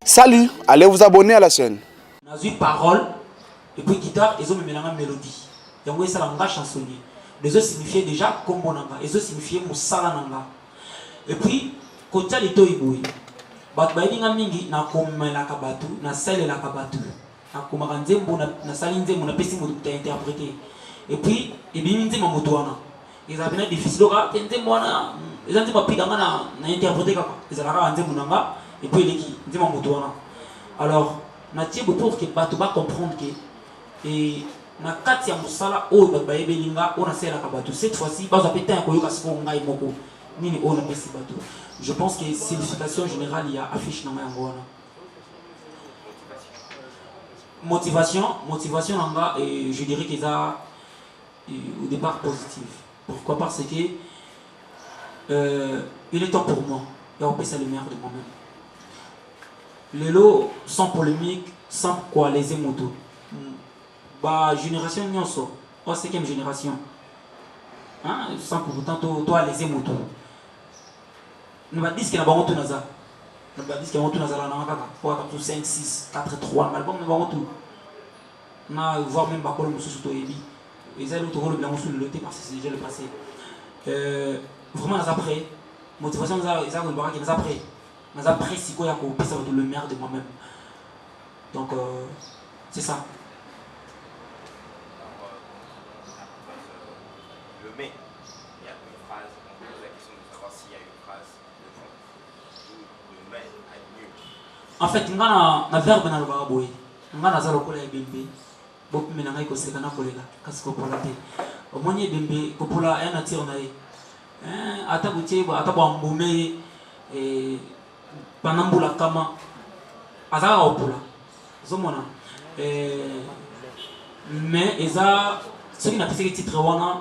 Salut, allez vous abonner à la chaîne. J'ai parole et puis guitare et ont une mélodie. Donc ça l'a chansonnier. Les autres signifiaient déjà combo nanga, les autres signifiaient musala nanga. Et puis quand les toiboui, bat baïdinga mingi na koma la kabatu, na sale la kabatu, na koma kanzembo na salinze mon apesi mo interpréter. Et puis et bien minze mamotoana. Ils avaient une difficile là, tenze moana, ils ont dit pas piganga na interpréter kaka. Ils avaient kanzembo nanga et puis les qui, nze mamotoana. Alors na tiebo pour que bato ba comprendre que et na kati ya musala oyo babaye belinga ona sela kabatu cette fois-ci bazo péter un koyoka siko ngai moko nini ona pesi bato. Je pense que signification générale il y a affiche na yango wana. Motivation nanga et je dirais qu'ils a au départ positif. Pourquoi? Parce que il est temps pour moi et on peut ça le meilleur de moi-même. Les lots sans polémique, sans quoi les émotos. Bah génération nyonso, oh 5e génération. Hein, sans pour autant toi les émotos. Nous va dire que na bango tout naza. Nous va dire que bango tout naza là na kaka. Pour 5 6 4 3 album na bango tout. Na voir même bakolo mususu to ebi. Ils allaient tout le blanc sur le thé parce que c'est déjà le passé. Vraiment naza après. Motivation naza ils ont baraka naza après. Naza après si quoi ya ko pesa le meilleur de moi-même. Donc c'est ça. Le mais, il y a une phrase, on pose la question de savoir s'il y a une phrase de fond. Le mais est mieux. En fait, na verbe na loba boy. Ngana za lokola ebembe. Bopu mena ngai ko seka na kolela kasi ko pola te. Omoni ebembe ko pola ya na tire na ye. Ata butie bo ata bo mbume panambula kama azaka opola. Zomona. Mais eza ce qui n'a pas fait titre wana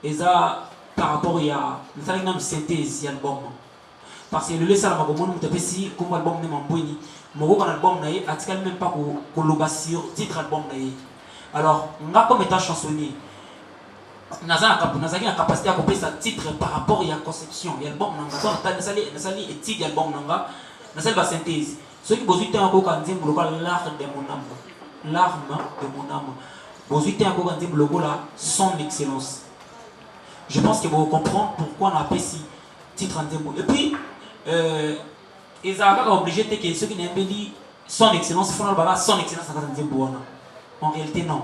eza par rapport à une synthèse album parce que le laisse à la magomono mutapesi comme album ne mambweni moko quand album nae atikali même pas ko loba sur titre album nae. Alors nga comme étant chansonnier naza na capacité à couper sa titre par rapport à conception et album nanga donc nasali étude album nanga nasali ba synthèse ceux qui besoin temps ko kanzimbo lokola l'art de mon âme, l'arme de mon âme besoin temps ko kanzimbo lokola son excellence. Je pense que vous comprenez pourquoi on a appelé ce titre en démo. Et puis, ils sont obligés de dire que ceux qui n'aiment pas son excellence, il faut avoir son excellence en démo. En réalité, non.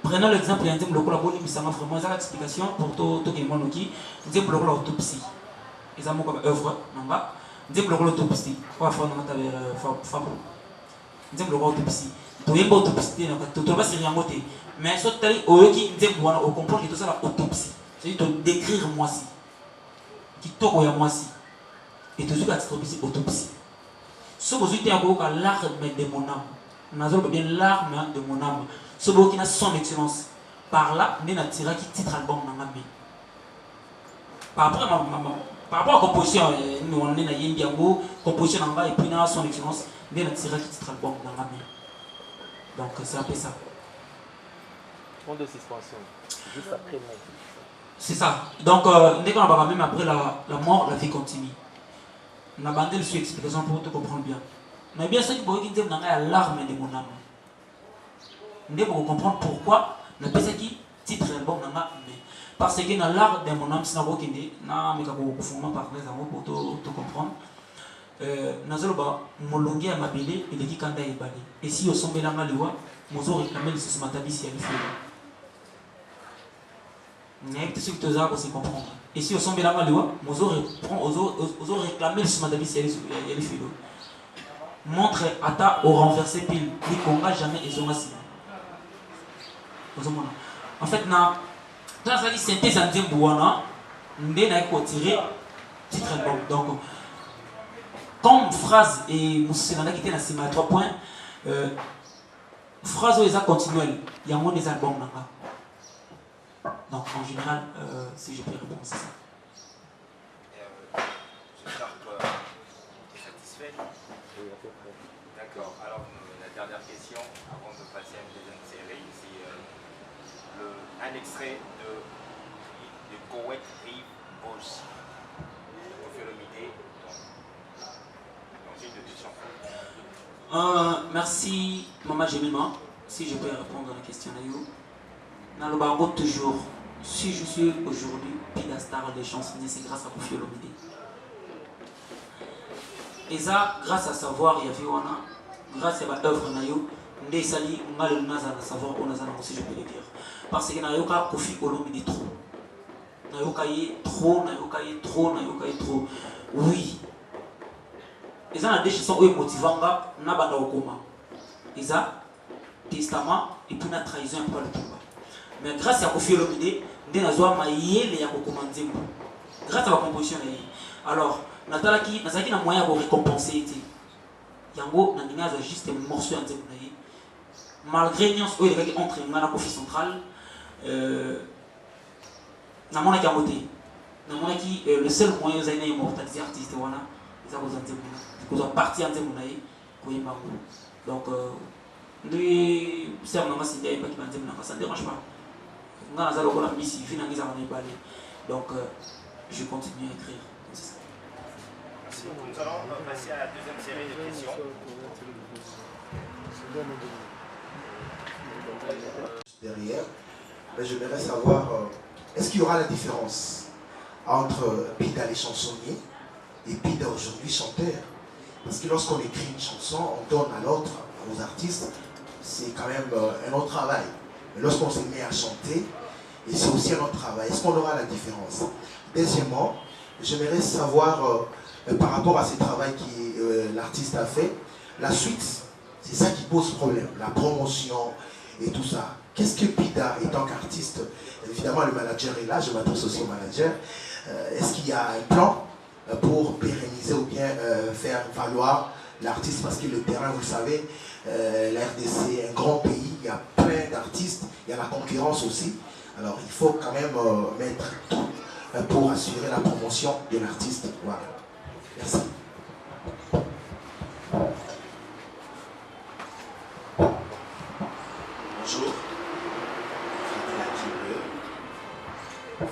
Prenons l'exemple d'un démo local, ça m'a vraiment une explication pour tout le monde qui dit que l'autopsie. Ils ont comme œuvre, non pas. Dit que l'autopsie. Quoi faire dans ta fable. Dit que l'autopsie. Tu n'as pas autopsie, tu n'as pas si rien voté. Mais ce qui dit que on comprend que tout ça la autopsie. C'est-à-dire de décrire moi si qui toko ya moi si et toujours la autopsie ce que vous dites encore l'arme de mon âme nous bien l'arme de mon âme ce qui n'a son excellence par là n'est natira qui titre album dans la par rapport à composition nous on est na yembi yango composition en bas et puis n'a son excellence n'est natira qui titre album dans la donc c'est un peu ça point de suspension juste après moi. C'est ça. Donc, dès qu'on va même après la mort, la vie continue. On a bandé le sur explication pour te comprendre bien. Mais bien sûr, il faut que tu aies l'arme de mon âme. Vous devez comprendre pourquoi on a qui titre l'album parce que dans l'arme de mon âme, c'est un peu qui est là, mais par exemple, pour te comprendre. Nazoloba, mon longueur m'a belé et les qui kanda est balé. Et si au son de la maliwa, mon zo réclamé le sous matabi si elle fait. Ce que tu as aussi comprendre. Et si au son de la maliwa, mon zo réclamé le sous matabi si elle fait. Montre ata au renversé pile. Les congas jamais ils ont assis. En fait, dans la synthèse en Djembouana, nous avons tiré titre album. Donc, comme phrase, et Mousselana qui était dans ces 3 points, phrase où ils ont continué, il y a moins des albums. Donc, en général, si je peux répondre, c'est ça. extrait de Koweït Rive Gauche de Koffi Olomide dans une de tes chansons. Merci, Maman Jemima. Si je peux répondre à la question, dans le barreau toujours, si je suis aujourd'hui Pida Star des chansonniers, c'est grâce à Koffi Olomide. Et ça, grâce à savoir, il y avait grâce à l'œuvre Nayo, Ndé Sali, Mal Naza, savoir, on a aussi, je peux le dire. Parce que Nayoka Koffi Olomide trop. Nayoka est trop, Nayoka est trop, Nayoka est trop. Oui. Et ça, des chansons motivants, n'a pas d'okoma. Et ça, testament, et puis la trahison, et puis le combat. Mais grâce à Koffi Olomide, Ndé Nazoa Maïe, les Yakokomandé. Grâce à la composition, alors, Natalaki, Nazaki n'a moyen de récompenser. Yango, Nandina a juste un morceau en témoigné. Malgré Nyons, où il est entre la Koffi centrale, Namona Kamote. Namona qui le seul moyen de immortaliser l'artiste, voilà, ils ont besoin de témoigner. Ils ont parti en témoigner pour y parler. Donc, lui, c'est un moment si il n'y a pas qui m'a dit, ça ne dérange pas. On a la mission, il finit à parler. Donc, je continue à écrire. Nous allons passer à la deuxième série de questions. Derrière, mais j'aimerais savoir, est-ce qu'il y aura la différence entre Pida les chansonniers et Pida aujourd'hui chanteur? Parce que lorsqu'on écrit une chanson, on donne à l'autre, aux artistes, c'est quand même un autre travail. Mais lorsqu'on se met à chanter, et c'est aussi un autre travail, est-ce qu'on aura la différence? Deuxièmement, j'aimerais savoir, par rapport à ce travail que l'artiste a fait, la suite, c'est ça qui pose problème, la promotion et tout ça. Qu'est-ce que Pida, en tant qu'artiste, évidemment le manager est là, je m'adresse aussi au manager, est-ce qu'il y a un plan pour pérenniser ou bien faire valoir l'artiste? Parce que le terrain, vous le savez, la RDC est un grand pays, il y a plein d'artistes, il y a la concurrence aussi. Alors il faut quand même mettre tout pour assurer la promotion de l'artiste. Voilà. Merci. Bonjour,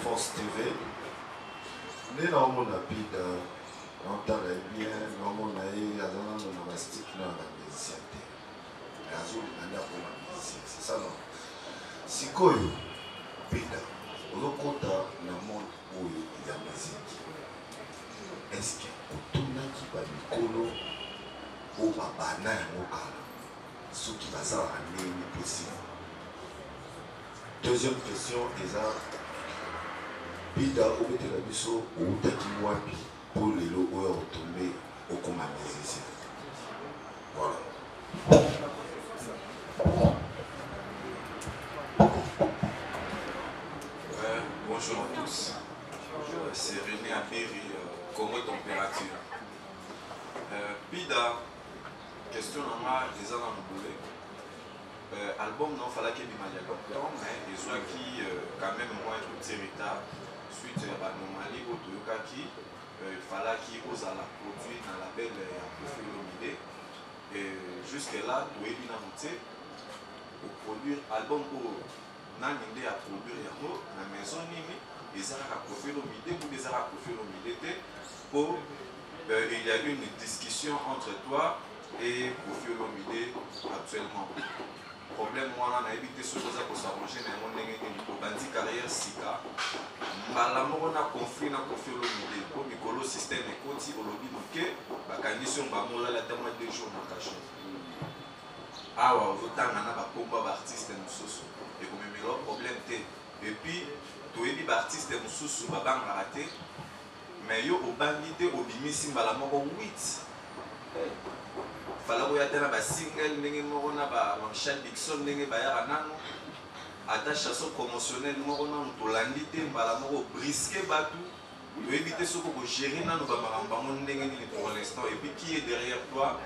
Force TV. Nous avons un Pida, on entend bien, nous avons un monastique dans la musicien. C'est ça, non? Si vous avez Pida, vous avez un monde où il y a la musique. Est-ce que vous avez un micro ou un banane ce qui va ça en possible? Deuxième question, Eza Pida ou Betelabiso ou Takiwapi pour les lots où on tombé au commun musicien. Voilà. Bonjour à tous. C'est René Apéry, Congo Température. Pida, question à moi, les ans dans le boulet. Album non fallait qu'il y ait longtemps, mais les gens qui quand même ont un petit retard suite à l'anomalie au Toyoka qui il fallait qu'il ose à la produire dans la belle Koffi Olomide. Et jusque là, tout est inannoncé pour produire album pour Nanginde à produire la maison Nimi, et ça a Koffi Olomide pour des arts Koffi Olomide pour il y a eu une discussion entre toi et Koffi Olomide actuellement. Problème moi on a évité ce que ça pour s'arranger mais on est pour bandi carrière sika malamu on a conflit na Koffi Olomide pour mikolo système et koti olobi que bakanisi ba mola la tellement 2 jours na caché awa ozotanga na ba komba ba artiste mususu et comme mais le problème et puis toyebi ba artiste mususu ba banga raté mais yo obangité obimisi mbala moko 8 fala koyatela ba single ndenge moko na ba Michel Dixon ndenge bayaka nano ata chanson promotionnelle moko nano tolandi te mbala moko brisquer batu toyebi te soko kogérer nano bamakambo bango ndenge nini pour l'instant et puis qui est derrière toi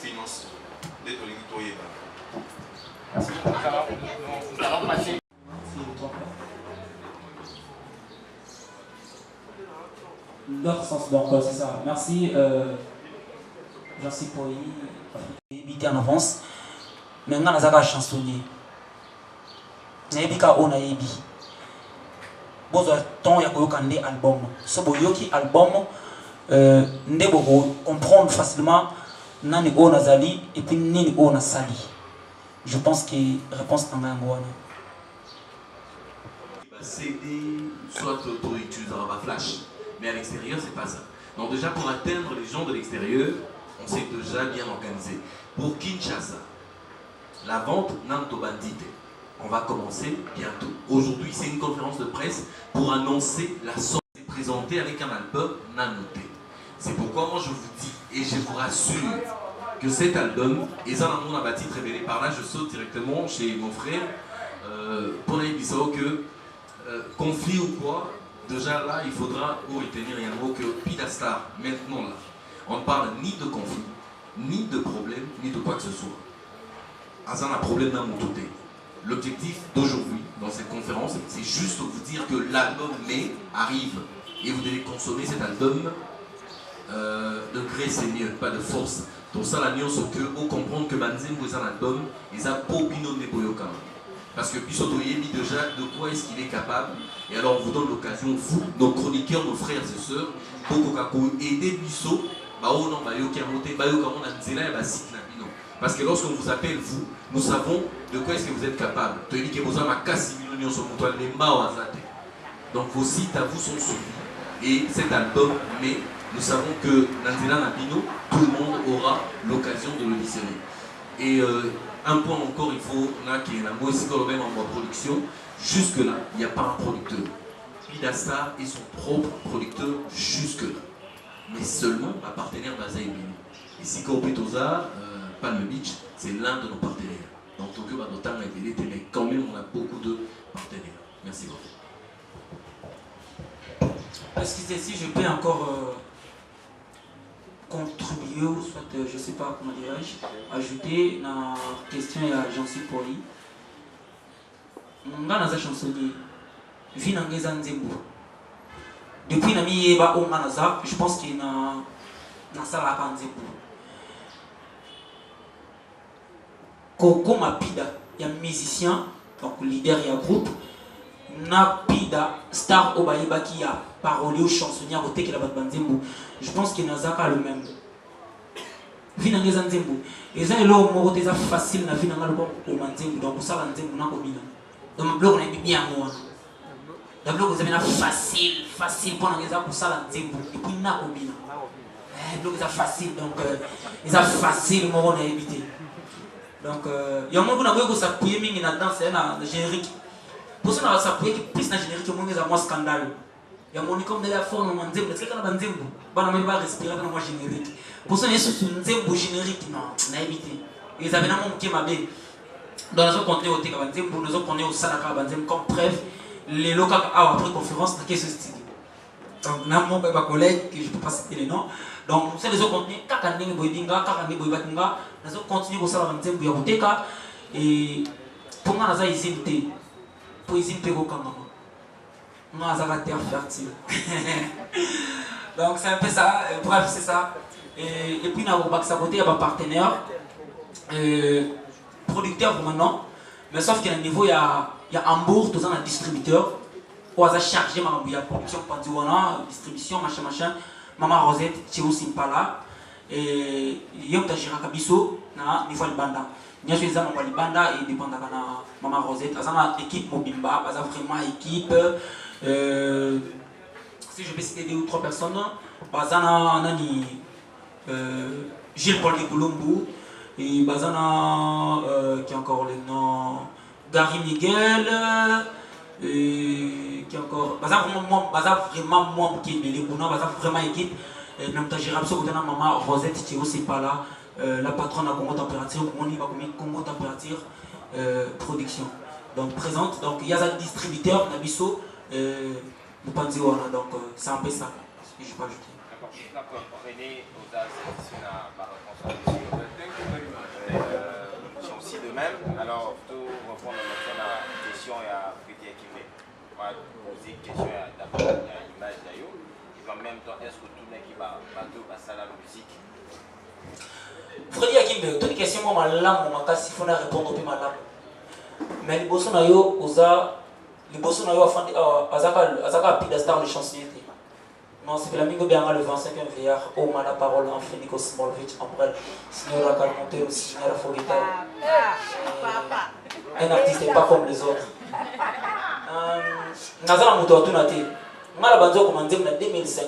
finance nde tolingi toyeba. Nous allons passer. L'autre sens, donc c'est ça. Merci. Merci pour éviter en avance. Mais on a un chansonnier. nayebika o nayebi bozwa temps ya koyoka nde album so boyoki album nde boko comprendre facilement nani o nazali et puis nini o nasali. Je pense que réponse na yango wana. CD, soit tu utiliseras ma flash, mais à l'extérieur c'est pas ça. Donc déjà pour atteindre les gens de l'extérieur, on s'est déjà bien organisé. Pour Kinshasa, la vente Nanto Bandite, on va commencer bientôt. Aujourd'hui c'est une conférence de presse pour annoncer la sortie présentée avec un album Nanoté. C'est pourquoi moi je vous dis et je vous rassure que cet album, et ça dans mon abattit révélé par là, je saute directement chez mon frère pour les bisous que conflit ou quoi, déjà là il faudra retenir un mot que Pidastar, maintenant là, on ne parle ni de conflit, ni de problème, ni de quoi que ce soit. Azan a un problème dans mon côté. L'objectif d'aujourd'hui, dans cette conférence, c'est juste vous dire que l'album mai arrive et vous devez consommer cet album de gré, c'est mieux, pas de force. Donc ça la nuance que vous comprendre que Banzembo est un album et ça Popino Neboyoka. Parce que Bissoto Yebi déjà de quoi est-ce qu'il est capable. Et alors on vous donne l'occasion, vous, nos chroniqueurs, nos frères et sœurs, pour aider Bissot, parce que lorsqu'on vous appelle vous, nous savons de quoi est-ce que vous êtes capable. Donc vos sites à vous sont suivis. Et cet album, mais nous savons que Nanzela Nabino, tout le monde aura l'occasion de le visionner. Et un point encore, il faut qu'il y ait un mot ici même en production. Jusque-là, il n'y a pas un producteur. Pidastar est son propre producteur jusque-là. Mais seulement un partenaire basé à Bino. Ici, Kopetoza, Palm Beach, c'est l'un de nos partenaires. Donc Tokyo Badotan a été l'été, mais quand même, on a beaucoup de partenaires. Merci beaucoup. Excusez, si je peux encore contribuer, ou soit, je ne sais pas comment dirais-je, ajouter dans la question à Jean-Cy Poli. Nga naza chansonnier, vi na ngeza nzembo. Depuis na mi yeba o nga naza, je pense qu'il na sala ka nzembo. Koko Mapida, il y a musicien, donc leader et groupe. Na Pida, star Obaïba qui a parolé au chansonnier à côté qui la bat Banzembo. Je pense qu'il n'a pas le même. Vina ngeza nzembo. Et ça est là au moro déjà facile na vina ngalo au Banzembo donc ça Banzembo na komina. Dans mon blog on a bien moi. Dans le blog vous avez na facile pour ngeza pour ça Banzembo et puis na komina. Le blog c'est facile donc ils a facile moro na éviter. Donc il y a un moment où on a s'appuyer mingi na danse na générique. Pour ça on a s'appuyer qui plus na générique on a moins scandale. Il y a mon comme de la forme en Nzembo, est-ce que quand on a Nzembo, on n'a même pas respirer dans le générique. Pour ça, il y a ce Nzembo générique, non, on a évité. Ils avaient un moment qui m'a dit, dans la zone qu'on est au Teka Nzembo, nous qu'on est au Salaka Nzembo, comme preuve, les locaux après conférence, dans ce style. Donc, nous avons un collègue, que je ne peux pas citer les noms. Donc, c'est les autres contenus, Kakane Boydinga, Kakane Boybatinga, nous avons continué au Salaka Nzembo, il y a Teka, et pour moi, nous avons hésité, pour hésiter au Kangama. Moi, ça va terre fertile. Donc c'est un peu ça, bref c'est ça. Et puis on a côté, il y a un partenaire, producteur maintenant, mais sauf qu'à un niveau il y a Hambourg, tout ça un distributeur, où on a chargé ma production, distribution, machin, Maman Rosette, c'est aussi pas là. Et il y a un Kabiso, na niveau de banda. Il y a des gens qui banda et des bandas Maman Rosette, il y a une équipe Mobimba, il y a vraiment une équipe. Si je peux citer 2 ou 3 personnes, Bazana Nani Gilles Paul de Goulombo et Bazana qui a encore le nom Gary Miguel et qui a encore Bazana vraiment moi qui est les Bouna, Bazana vraiment équipe même temps j'ai rappelé Maman Rosette qui est aussi pas là la patronne à Congo Température Congo Température production donc présente donc il y a un distributeur Nabiso donc c'est un peu ça que je peux ajouter. D'accord, René, Oda, c'est ma réponse aussi de même. Alors, pour répondre à la question à Frédéric Kimé, on va poser une question d'abord à l'image d'ailleurs. Et en même temps, est-ce que tout le monde qui va passer à la musique? Frédéric Kimé, toute question, moi, ma lame, mon cas, il faut répondre au plus ma lame. Mais liboso na yo afandi azaka pida star le chansonnier. Non, c'est que la mingo bien le 25e veillard au la parole en Nico Simonovic Ambrel, Signora Calmontero, Signora Fogueta. Un artiste pas comme les autres. Nazala Mouto Tunati. Mala Banzo commencé en 2005.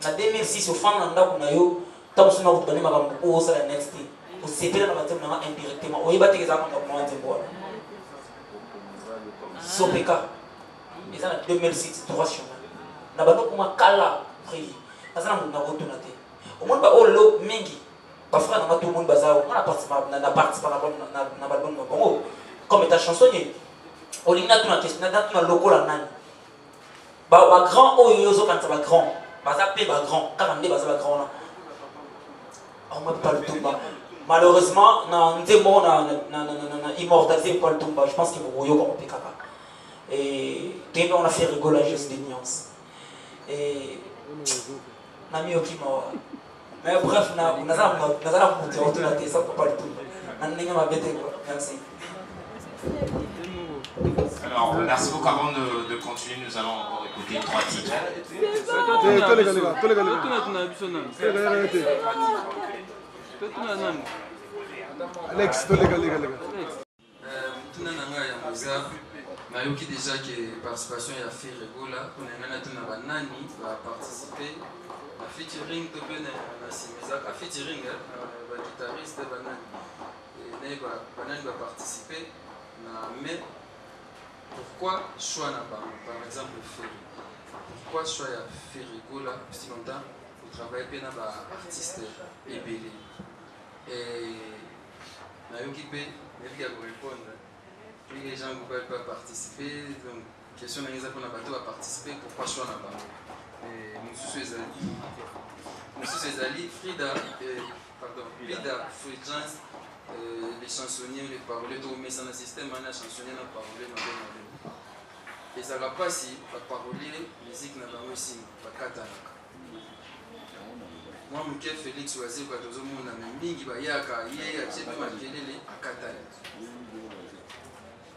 En 2006, au fond, on a eu tant que nous avons makambo au ça la next day. Au CP na banzo na indirectement. Au yebate que ça on a commencé boire. Sopeka. Et ça en 2006 3 chemins. Na bando kuma kala prévu. Nazala Mouto na Tunati. Au monde ba olo mingi. Ba frère na tout le monde bazao. On a participé na balbum Bongo comme état chansonnier. Au lina tout na question na tout na loco la nani. Ba grand oyozo quand ça va grand. Baza pe ba grand, 42 baza ba grand là. On m'a pas le Tumba. Malheureusement, na ndemo na immortalisé pas le Tumba. Je pense qu'il faut voyer comme PKK. Et puis on a fait rigoler juste des nuances. Et na mi okima. Mais bref, na za monter autour de la tête, ça pas le Tumba. Na ninga ma bête. Merci. Alors, merci beaucoup. Avant de continuer, nous allons encore écouter 3 titres. Alex, nayoki déjà que participation ya fait regola kunengana tuna banani va participer à featuring to bene na simeza à featuring ba guitariste banani et banani va participer na mais pourquoi choix na par exemple Ferry pourquoi choix ya Ferry Gola si longtemps vous travaillez bien na artiste ebele et nayoki pe nevi ya répondre puis les gens ne peuvent pas participer donc question na ngeza pona bato va participer pourquoi choix na bango et Moussousou Ezali Frida Fulgence les chansonniers, les paroliers, tout le monde système, les chansonniers, les paroliers, et ça va pas si les paroliers, la musique n'a pas aussi, pas katana. Moi, je suis Félix Oazé, quand tout le monde a mis Mingi, il y a un makelele à katana.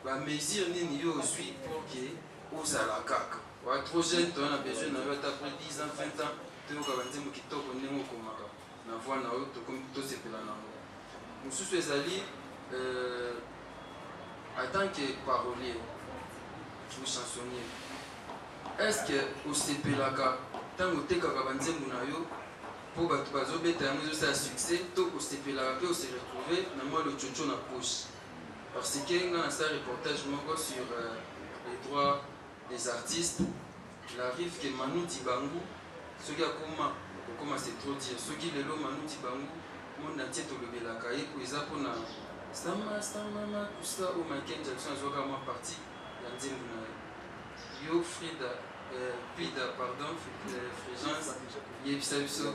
La mesure n'est ni aussi pour que vous à la caca. Trop jeune, on a besoin d'après 10 ans, 20 ans, tu vas dire que tu as un nom comme ça. La voix n'a pas comme tout ce que Moussousou Ezali, en tant que parolier ou chansonnier, est-ce que au CPLAK, tant que tu as pour que un succès, tout au CPLAK se retrouver dans le tchotcho na poche. Parce que dans un reportage sur les droits des artistes, il arrive que Manu Dibangu, ce qui a commencé trop dire, ce qui est le Manu Dibangu, mon entier tout le belakaye pour les apprendre Stama tout ça au Michael Jackson a vraiment parti dans le yo Frida Pida pardon Frigence Yepsabiso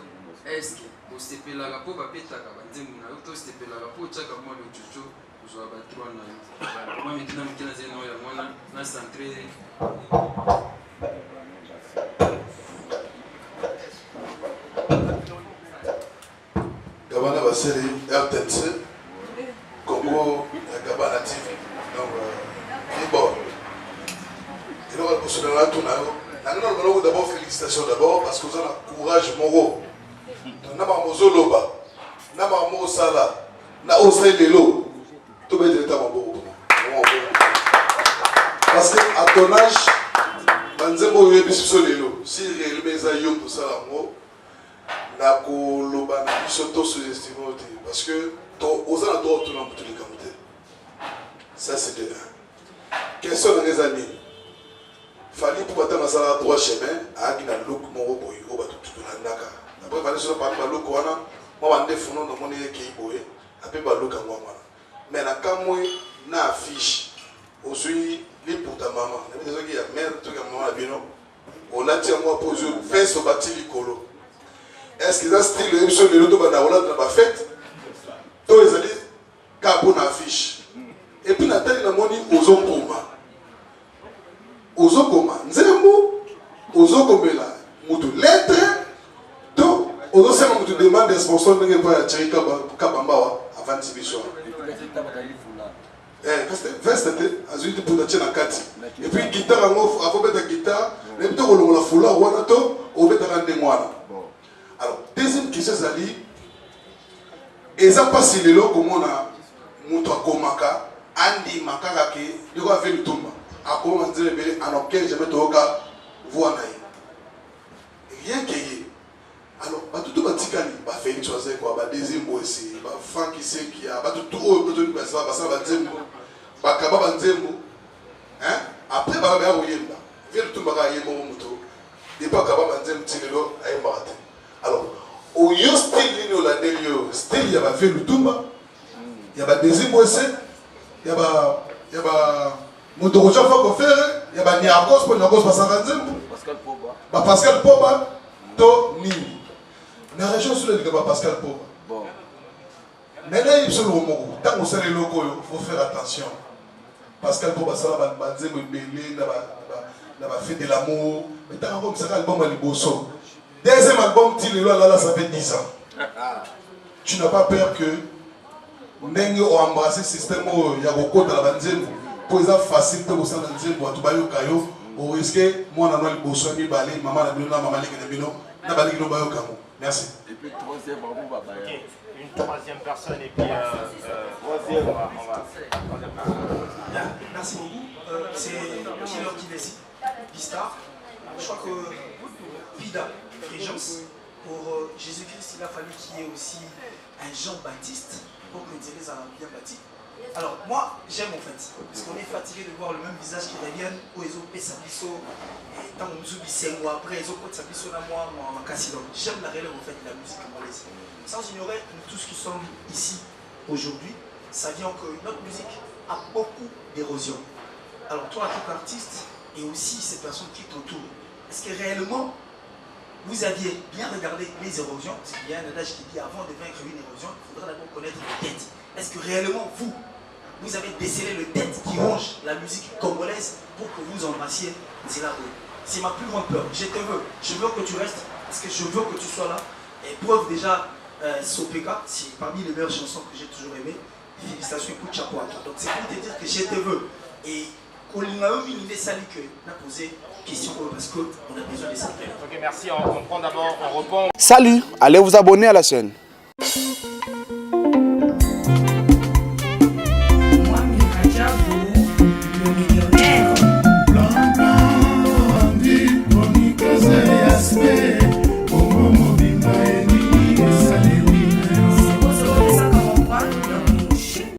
est-ce que au CP la rapport va péter à Bandemuna au CP la rapport chaque mois le chucho je vais battre trois na moi maintenant je suis dans ya mwana na centré Gabana Baseli, RTNC, Congo, Gabana TV. Donc, bon. Et donc, pour ce moment-là, tout le d'abord, félicitations d'abord, parce que vous avez un courage moraux. Nous avons un Zoloba, nous avons un Sala, nous avons un Lelo. Tout le monde est bon. Parce qu'à ton âge, Banzemo Yebiso Lelo, si réellement ils ont tout ça, nakoloba na biso to sous-estimé parce que aux alentours tout le monde les camoufler. Ça c'est de là. Question dans les amis. Fallait pour battre dans sa droit chemin à gina look mon boy au bateau tout la naka. Après fallait sur parler ba look wana moi bande funo dans mon équipe boy après ba look ngwa wana. Mais na kamwe na affiche aussi les pour ta maman. Les gens qui a mère tout comme maman bino. On a tiré moi poser face au bâti licolo. Est-ce que ça style le émission de l'auto banaola dans ma fête? Donc ils ont dit carbone affiche. Et puis Nathalie n'a moni ozokoma. Ozokoma. Nzembo ozokomela. Mutu lettre. Donc ozosema mutu demande des sponsors n'engé pas Thierry Kabamba avant exhibition. veste te azwi te mpona tie na kati et puis guitare yango afobeta guitare nayebi te kolongola fula wana to obetaka ndenge wana. Alors deuxième question ezali eza mpasi lelo komona moto akomaka andimaka kaka ke ndeko ave lutumba akoma nzela ebele anoke jamais toyoka voix na ye rien que ye. Alors bato to batikali bafélix oaze kwa badeuxième boesi bafranki sekia bato to oyo totoni basala banzembo bakaba banzembo après bakabaya koyemba vie lutumba kaka ye moko moto depa akaba banzembo ti lelo ayembaka te. Alors oyo style nini olandeli yo style ya bavie lutumba ya badeuxième boesi ya ba moto kocha fa kofere ya baniarkos mpo niarkos basaka nzembo bapascal poba to nini na région sur le débat Pascal Poba. Bon. Maintenant il se le mot. Tant qu'on sait les locaux, il faut faire attention. Pascal Poba ça va banzer me belé, la va faire de l'amour. Mais tant qu'on sait l'album à Liboso. Deuxième album Tilelo là ça fait 10 ans. Tu n'as pas peur que Nengue ont embrassé le système où il y a beaucoup de la banzem pour les facile de vous la banzem pour tout bayo kayo au risque moi na Liboso ni balé maman na bino maman leki na bino na balé no bayo kamo. Merci. Et puis troisième, bravo, Baba. Okay. Une troisième personne et puis troisième, on va. Merci beaucoup. C'est Killer qui décide. Pistar. Je crois que Pida, Frégence, pour Jésus-Christ, il a fallu qu'il y ait aussi un Jean-Baptiste pour que les élèves aient bien bâti. Alors moi j'aime en fait, parce qu'on est fatigué de voir le même visage qui revient où ils ont fait sa biseau et tant qu'on nous oublie 5 mois après ils ont fait sa biseau à moi en cassidon. J'aime la relève en fait de la musique congolaise. Sans ignorer nous tous qui sommes ici aujourd'hui, ça vient que notre musique a beaucoup d'érosion. Alors toi en tant qu'artiste et aussi ces personnes qui t'entourent, est-ce que réellement vous aviez bien regardé les érosions? Parce qu'il y a un adage qui dit avant de vaincre une érosion, il faudra d'abord connaître la tête. Est-ce que réellement vous avez décelé le tête qui ronge la musique congolaise pour que vous embrassiez Zélabo? C'est ma plus grande peur. Je te veux. Je veux que tu restes parce que je veux que tu sois là. Et preuve déjà, Sopeka, c'est parmi les meilleures chansons que j'ai toujours aimées. Félicitations, écoute chapeau à toi. Donc c'est pour te dire que je te veux. Et Kolinaomi Sali que n'a posé question parce qu'on a besoin de ça. Ok, merci. On prend d'abord, on répond. Salut, allez vous abonner à la chaîne.